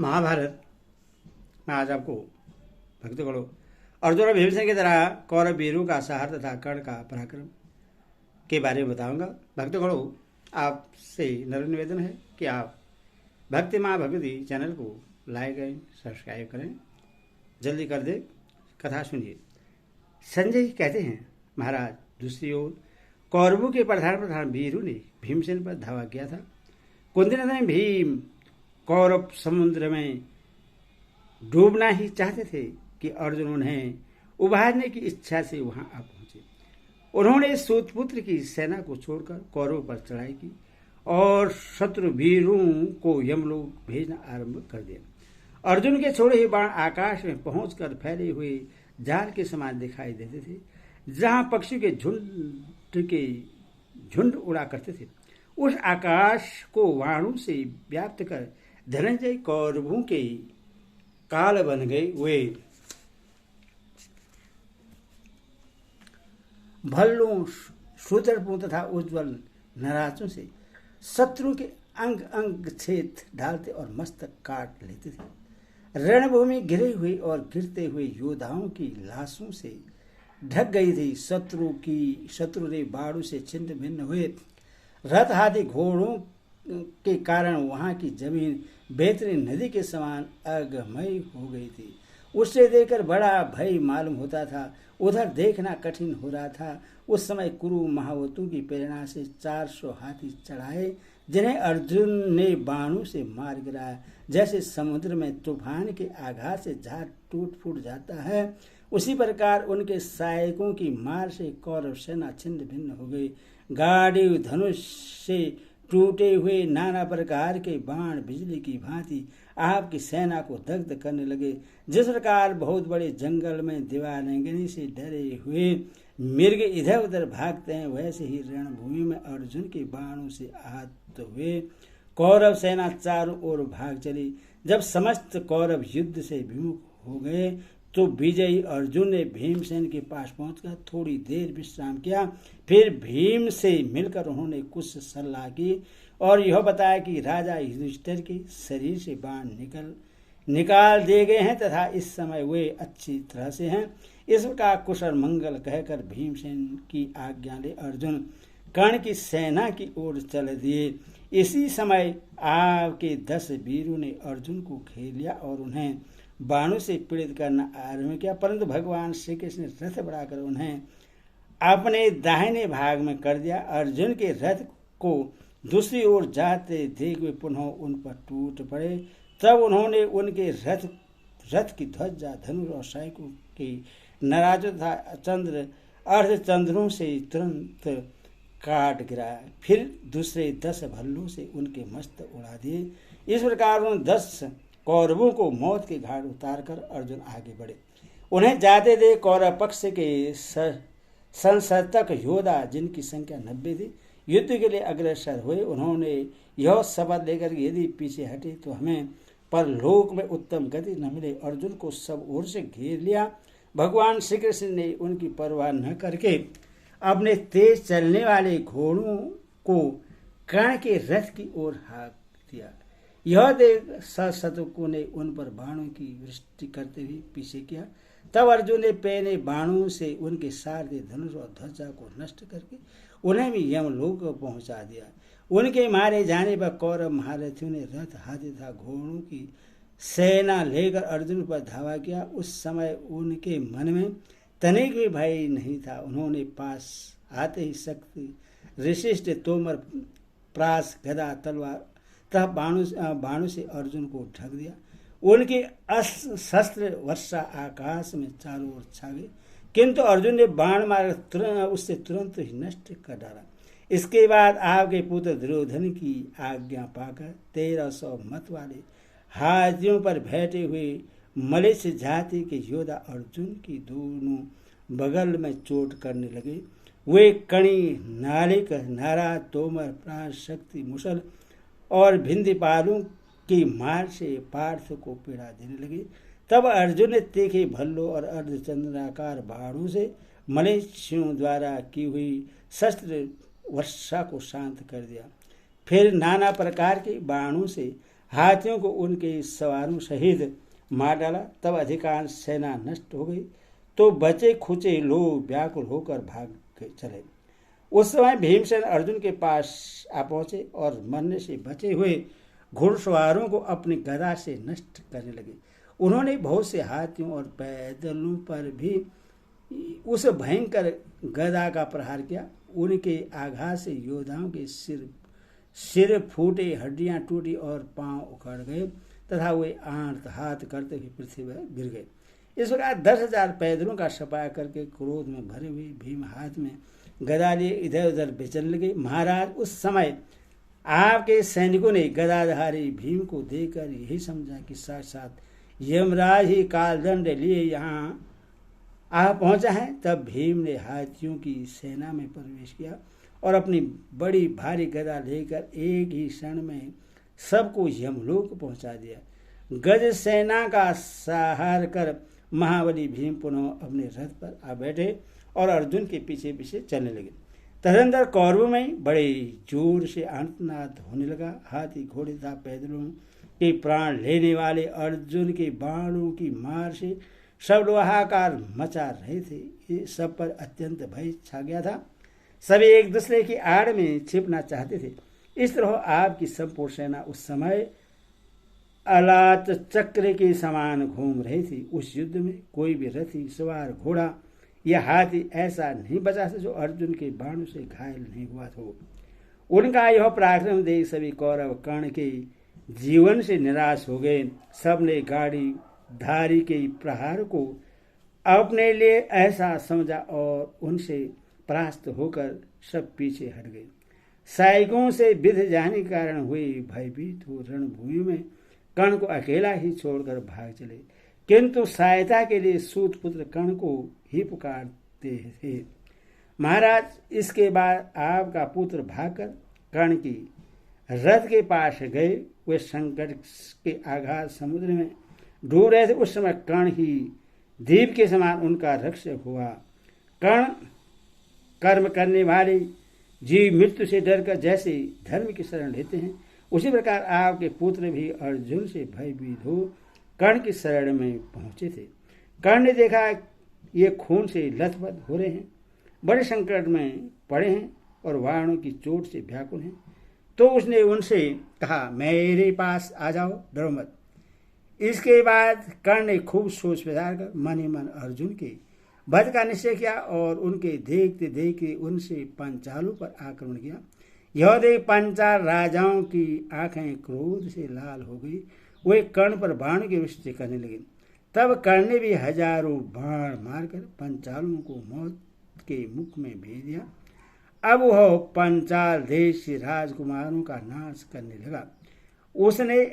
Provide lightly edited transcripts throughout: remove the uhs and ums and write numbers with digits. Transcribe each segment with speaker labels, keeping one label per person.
Speaker 1: महाभारत में आज आपको भक्तगणों अर्जुन और भीमसेन की तरह कौरव वीरों का साहस तथा कर्ण का पराक्रम के बारे में बताऊंगा। भक्तगणों, आपसे नम्र निवेदन है कि आप भक्ति माँ भगवती चैनल को लाइक करें, सब्सक्राइब करें, जल्दी कर दे। कथा सुनिए। संजय कहते हैं, महाराज, दूसरी ओर कौरवों के प्रधान वीरों ने भीमसेन पर धावा किया था। कुंती नंदन भीम कौरव समुद्र में डूबना ही चाहते थे कि अर्जुन उन्हें उबारने की इच्छा से वहां आ पहुंचे। उन्होंने सूतपुत्र की सेना को छोड़कर कौरवों पर चढ़ाई की और शत्रु वीरों को यमलोक भेजना आरंभ कर दिया। अर्जुन के छोड़े हुए बाण आकाश में पहुंचकर फैले हुए जाल के समान दिखाई देते थे। जहां पक्षियों के झुंड उड़ा करते थे, उस आकाश को बाणों से व्याप्त कर धनंजय कौरवों के काल बन गए। वे भल्लों, शूद्रपुं तथा उज्ज्वल नराजों से शत्रु के अंग अंग छेद डालते और मस्तक काट लेते थे। रणभूमि घिरे हुए और गिरते हुए योद्धाओं की लाशों से ढक गई थी। शत्रु ने बाणों से छिन्न भिन्न हुए रथ आदि घोड़ों के कारण वहां की जमीन बेहतरीन नदी के समान अगमय हो गई थी। उसे देखकर बड़ा भय मालूम होता था। उधर देखना कठिन हो रहा था। उस समय कुरु महावतों की प्रेरणा से 400 हाथी चढ़ाए, जिन्हें अर्जुन ने बाणों से मार गिराया। जैसे समुद्र में तूफान के आघात से जहाज टूट फूट जाता है, उसी प्रकार उनके सहायकों की मार से कौरव सेना छिन्न भिन्न हो गई। गाड़ी धनुष से टूटे हुए नाना प्रकार के बाण बिजली की भांति आपकी सेना को दग्ध करने लगे। जिस प्रकार बहुत बड़े जंगल में दीवार रेंगने से डरे हुए मृग इधर उधर भागते हैं, वैसे ही रणभूमि में अर्जुन के बाणों से आहत हुए कौरव सेना चारों ओर भाग चली। जब समस्त कौरव युद्ध से विमुख हो गए तो विजयी अर्जुन ने भीमसेन के पास पहुंचकर थोड़ी देर विश्राम किया। फिर भीम से मिलकर उन्होंने कुछ सलाह की और यह बताया कि राजा युधिष्ठिर के शरीर से बाण निकाल दिए गए हैं तथा इस समय वे अच्छी तरह से हैं। इस प्रकार कुशल मंगल कहकर भीमसेन की आज्ञा ले अर्जुन कर्ण की सेना की ओर चल दिए। इसी समय आपके 10 वीरों ने अर्जुन को घेर लिया और उन्हें बाणों से पीड़ित करना आरंभ किया, परंतु भगवान श्री कृष्ण ने रथ बढ़ाकर उन्हें अपने दाहिने भाग में कर दिया। अर्जुन के रथ को दूसरी ओर जाते देख वे पुनः उन पर टूट पड़े। तब उन्होंने उनके रथ की ध्वजा, धनुष और सैनिकों की नराजों तथा अर्धचंद्रों से तुरंत काट गिराया। फिर दूसरे 10 भल्लों से उनके मस्तक उड़ा दिए। इस प्रकार उन 10 कौरवों को मौत के घाट उतारकर अर्जुन आगे बढ़े। उन्हें जाते देख कौरव पक्ष के संसर्तक योद्धा, जिनकी संख्या 90 थी, युद्ध के लिए अग्रसर हुए। उन्होंने यह शपथ लेकर यदि पीछे हटे तो हमें परलोक में उत्तम गति न मिले। अर्जुन को सब ओर से घेर लिया। भगवान श्री कृष्ण ने उनकी परवाह न करके अपने तेज चलने वाले घोड़ों को कर्ण के रथ की ओर हाँक दिया। यह देख शत्रुओं ने उन पर बाणों की वृष्टि करते हुए पीछे किया। तब अर्जुन ने पहने बाणों से उनके सारथी, धनुष और ध्वजा को नष्ट करके उन्हें भी यमलोक पहुंचा दिया। उनके मारे जाने पर कौरव महारथियों ने रथ, हाथी तथा घोड़ों की सेना लेकर अर्जुन पर धावा किया। उस समय उनके मन में तनिक भी भय नहीं था। उन्होंने पास आते ही शक्ति, विशिष्ट तोमर, प्रास, गदा, तलवार तथा बाणों से अर्जुन को ढक दिया। उनकी शस्त्र वर्षा आकाश में चारों ओर छा गई, किंतु अर्जुन ने बाण मार उससे तुरंत ही नष्ट कर डाला। इसके बाद आपके पुत्र दुर्योधन की आज्ञा पाकर 1300 मत वाले हाथियों पर बैठे हुए मलेच्छ जाति के योद्धा अर्जुन की दोनों बगल में चोट करने लगे। वे कणी, नालिक, नारा, तोमर, प्रास, शक्ति, मुसल और भिंदीपालों की मार से पार्थ को पीड़ा देने लगे। तब अर्जुन ने तीखे भल्लों और अर्धचंद्राकार बाणों से मलेच्छियों द्वारा की हुई शस्त्र वर्षा को शांत कर दिया। फिर नाना प्रकार के बाणों से हाथियों को उनके सवारों सहित मार डाला। तब अधिकांश सेना नष्ट हो गई। तो बचे खुचे लोग व्याकुल होकर भाग चले। उस समय भीमसेन अर्जुन के पास आ पहुंचे और मरने से बचे हुए घुड़सवारों को अपनी गदा से नष्ट करने लगे। उन्होंने बहुत से हाथियों और पैदलों पर भी उस भयंकर गदा का प्रहार किया। उनके आघात से योद्धाओं के सिर फूटे, हड्डियां टूटी और पांव उखड़ गए तथा वे आंत हाथ करते हुए पृथ्वी पर गिर गए। इस प्रकार 10,000 पैदलों का सफाया करके क्रोध में भरे हुए भीम हाथ में गदा लिए इधर उधर बेचने लगे। महाराज, उस समय आपके सैनिकों ने गदाधारी भीम को देखकर यही समझा कि साक्षात यमराज ही कालदंड लिए यहाँ आ पहुंचा है। तब भीम ने हाथियों की सेना में प्रवेश किया और अपनी बड़ी भारी गदा लेकर एक ही क्षण में सबको यमलोक पहुंचा दिया। गज सेना का संहार कर महाबली भीम पुनः अपने रथ पर आ बैठे और अर्जुन के पीछे पीछे चलने लगे। तदनंतर कौरवों में बड़े जोर से आर्तनाद होने लगा। हाथी घोड़े तथा पैदलों के प्राण लेने वाले अर्जुन के बाणों की मार से सब हाहाकार मचा रहे थे। ये सब पर अत्यंत भय छा गया था। सभी एक दूसरे की आड़ में छिपना चाहते थे। इस तरह आपकी संपूर्ण सेना उस समय अलात चक्र के समान घूम रही थी। उस युद्ध में कोई भी रथी, सवार, घोड़ा या हाथी ऐसा नहीं बचा था जो अर्जुन के बाणों से घायल नहीं हुआ था। उनका यह पराक्रम देख सभी कौरव कर्ण के जीवन से निराश हो गए। सबने गाड़ी धारी के प्रहार को अपने लिए ऐसा समझा और उनसे परास्त होकर सब पीछे हट गए। सैनिकों से विध जाने के कारण हुए भयभीत हो रणभूमि में कर्ण को अकेला ही छोड़कर भाग चले। किंतु सहायता के लिए सूत पुत्र कर्ण को ही पुकारते थे। महाराज, इसके बाद आपका पुत्र भागकर कर्ण की रथ के पास गए। वे संकट के आघात समुद्र में डूब रहे थे। उस समय कर्ण ही दीप के समान उनका रक्षक हुआ। कर्ण कर्म करने वाले जीव मृत्यु से डरकर जैसे धर्म की शरण लेते हैं, उसी प्रकार आपके पुत्र भी अर्जुन से भयभीत हो कर्ण की शरण में पहुंचे थे। कर्ण ने देखा ये खून से लथपथ हो रहे हैं, बड़े संकट में पड़े हैं और वाणों की चोट से व्याकुल हैं। तो उसने उनसे कहा, मेरे पास आ जाओ, डरो मत। इसके बाद कर्ण ने खूब सोच विचार कर मन ही मन अर्जुन के वध का निश्चय किया और उनके देखते देखते उनसे पंचालों पर आक्रमण किया। यह देख पंचाल राजाओं की आंखें क्रोध से लाल हो गई। वे कर्ण पर बाण की वृष्टि करने लगे। तब कर्ण ने भी हजारों बाण मारकर पंचालों को मौत के मुख में भेज दिया। अब वह पंचाल देश से राजकुमारों का नाश करने लगा। उसने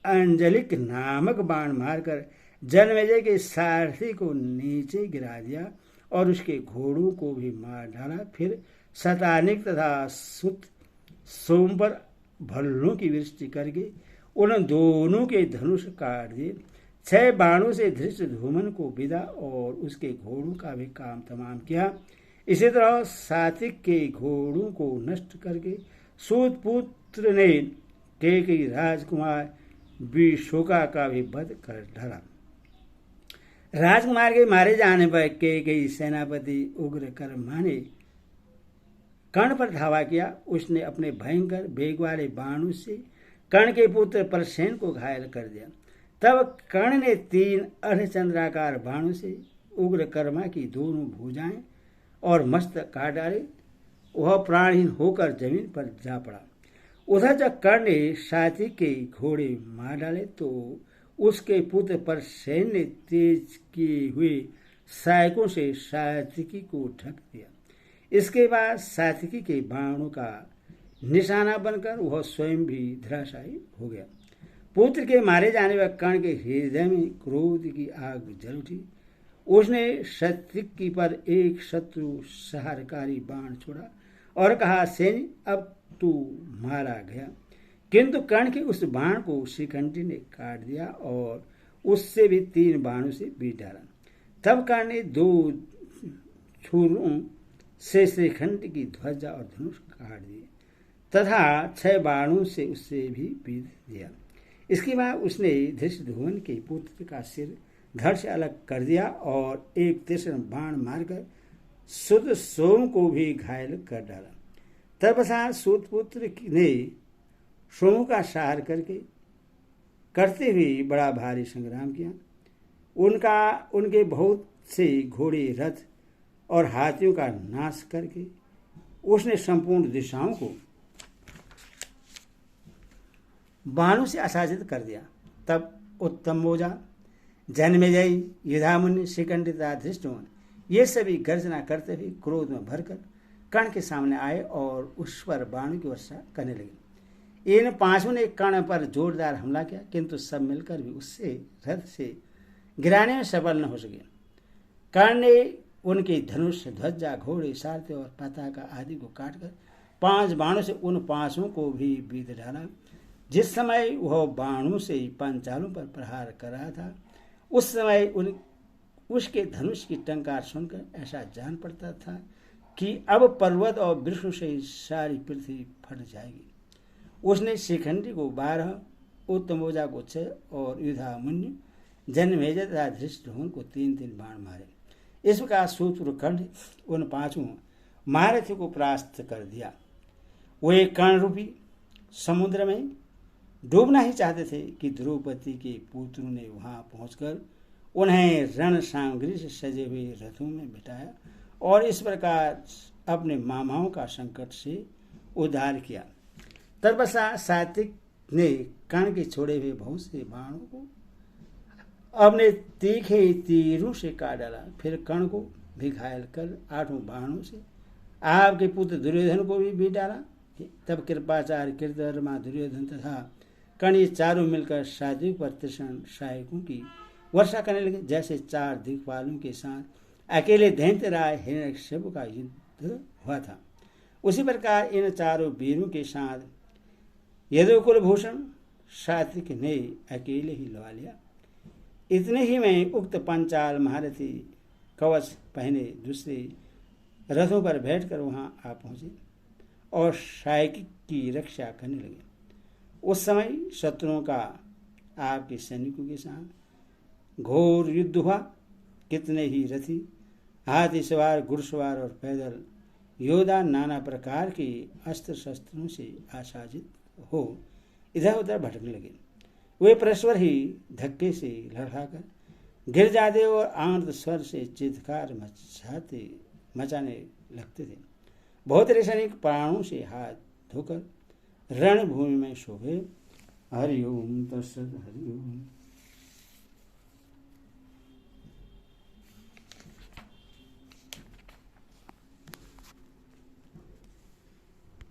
Speaker 1: अंजलिक नामक बाण मारकर जनमेजय के सारथी को नीचे गिरा दिया और उसके घोड़ों को भी मार डाला। फिर शतानिक तथा सुत सोम पर भल्लों की वृष्टि करके उन दोनों के धनुष काट दिए। 6 बाणों से धृष्टद्युम्न को विदा और उसके घोड़ों का भी काम तमाम किया। इसी तरह सात्विक के घोड़ों को नष्ट करके सूत पुत्र ने केकई राजकुमार विशोका का भी वध कर डाला। राजकुमार के मारे जाने पर केकई सेनापति उग्र कर्मा ने कर्ण पर धावा किया। उसने अपने भयंकर वेग वाले बाणों से कर्ण के पुत्र परसेन को घायल कर दिया। तब कर्ण ने 3 अर्धचंद्राकार बाणों से उग्र कर्मा की दोनों भुजाएं और मस्तक काट डाले। वह प्राणहीन होकर जमीन पर जा पड़ा। उधर जब कर्ण ने सात्विक के घोड़े मार डाले तो उसके पुत्र परसेन ने तेज किए हुए सैकों से सात्विकी को ढक दिया। इसके बाद सात्विकी के बाणों का निशाना बनकर वह स्वयं भी धराशायी हो गया। पुत्र के मारे जाने पर कर्ण के हृदय में क्रोध की आग जल उठी। उसने सात्विकी पर एक शत्रु संहारकारी बाण छोड़ा और कहा, सैनिक, अब तू मारा गया। किंतु कर्ण के उस बाण को शिखंडी ने काट दिया और उससे भी 3 बाणों से बीत डाला। तब कर्ण ने 2 छुरों से शिखंडी की ध्वजा और धनुष काट दिए तथा 6 बाणों से उससे भी बीत दिया। इसके बाद उसने धृष्टध्युम्न के पुत्र का सिर धड़ से अलग कर दिया और एक तीक्ष्ण बाण मारकर सुत सोम को भी घायल कर डाला। तत्पश्चात सूतपुत्र ने सोम का सहार करते हुए बड़ा भारी संग्राम किया। उनके बहुत से घोड़े, रथ और हाथियों का नाश करके उसने संपूर्ण दिशाओं को बाणों से आच्छादित कर दिया। तब उत्तमोजा, जन्मेजय, युधामुनि, शिखंडी तथा धृष्टद्युम्न ये सभी गर्जना करते हुए क्रोध में भरकर कर्ण के सामने आए और उस पर बाणों की वर्षा करने लगे। इन पांचों ने कर्ण पर जोरदार हमला किया, किंतु सब मिलकर भी उससे रथ से गिराने में सफल न हो सके। कर्ण ने उनके धनुष, ध्वजा, घोड़े, सारथी और पताका आदि को काटकर 5 बाणों से उन पांचों को भी बीध डाला। जिस समय वह बाणों से पांचालों पर प्रहार कर रहा था, उस समय उसके धनुष की टंकार सुनकर ऐसा जान पड़ता था कि अब पर्वत और वृक्षों से सारी पृथ्वी फट जाएगी। उसने शिखंडी को 12, उत्तमोजा को 6 और युधामुनि, जन्मेजय तथा धृष्टद्युम्न को 3-3 बाण मारे। इस प्रकार सूत्रकर्ण उन 5 महारथियों को परास्त कर दिया। वे कर्ण रूपी समुद्र में डूबना ही चाहते थे कि द्रौपदी के पुत्रों ने वहां पहुंचकर उन्हें रण सामग्री से सजे हुए रथों में बिठाया और इस प्रकार अपने मामाओं का संकट से उद्धार किया। तत्पश्चात सात्विक ने कर्ण के छोड़े हुए बहुत से बाणों को अपने तीखे तीरों से काट डाला। फिर कर्ण को भी घायल कर 8 बाणों से आपके पुत्र दुर्योधन को भी बीत डाला। तब कृपाचार्य, कृतवर्मा, दुर्योधन तथा कर्ण ये चारों मिलकर सात्विक पर तीक्ष्ण सहायकों की वर्षा करने लगे, जैसे 4 दिक्पालों के साथ अकेले दैत्यराज हिरण्यकशिपु का युद्ध हुआ था। उसी प्रकार इन चारों वीरों के साथ यदुकुल भूषण सात्विक ने अकेले ही लड़ा लिया। इतने ही में उक्त पंचाल महारथी कवच पहने दूसरे रथों पर बैठकर वहां आ पहुंचे और सात्विक की रक्षा करने लगे। उस समय शत्रुओं का आपके सैनिकों के साथ घोर युद्ध हुआ। कितने ही रथी, हाथी सवार, घुड़सवार और पैदल योद्धा नाना प्रकार के अस्त्र शस्त्रों से आच्छादित हो इधर उधर भटकने लगे। वे परस्पर ही धक्के से लड़ाकर गिर जाते और आनंद स्वर से चित्कार मचाने लगते थे। बहुत सैनिक प्राणों से हाथ धोकर रणभूमि में शोभे। हरिओम तत्सत। हरिओम।